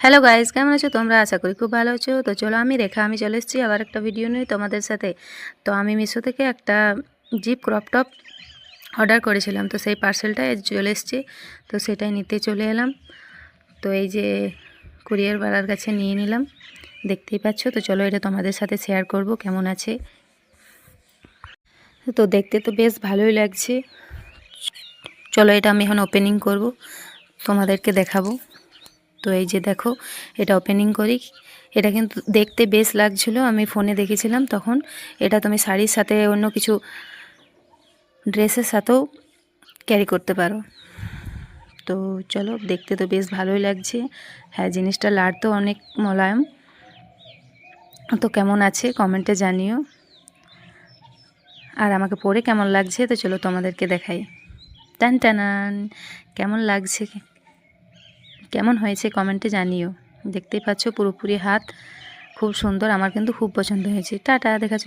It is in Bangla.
হ্যালো গাইস, কেমন আছো তোমরা? আশা করি খুব ভালো আছো। তো চলো, আমি রেখা, আমি চলে এসেছি আবার একটা ভিডিও নিয়ে তোমাদের সাথে। তো আমি মিশো থেকে একটা জিপ ক্রপ টপ অর্ডার করেছিলাম, তো সেই পার্সেলটা চলে এসেছে। তো সেটাই নিতে চলে এলাম। তো এই যে কুরিয়ার বালার কাছে নিয়ে নিলাম, দেখতেই পাচ্ছ। তো চলো, এটা তোমাদের সাথে শেয়ার করব কেমন আছে। তো দেখতে তো বেশ ভালোই লাগছে। চলো, এটা আমি এখন ওপেনিং করব, তোমাদেরকে দেখাবো। তো এই যে দেখো, এটা ওপেনিং করি। এটা কিন্তু দেখতে বেশ লাগছিল, আমি ফোনে দেখেছিলাম তখন। এটা তুমি শাড়ির সাথে অন্য কিছু ড্রেসের সাথেও ক্যারি করতে পারো। তো চলো, দেখতে তো বেশ ভালোই লাগছে। হ্যাঁ, জিনিসটা লাড় তো অনেক মোলায়েম। তো কেমন আছে কমেন্টে জানিও, আর আমাকে পরে কেমন লাগছে তো চলো তোমাদেরকে দেখাই। টান টানান, কেমন লাগছে, কেমন হয়েছে কমেন্টে জানিও। দেখতেই পাচ্ছ পুরোপুরি হাত, খুব সুন্দর, আমার কিন্তু খুব পছন্দ হয়েছে। টাটা, দেখাচ্ছ।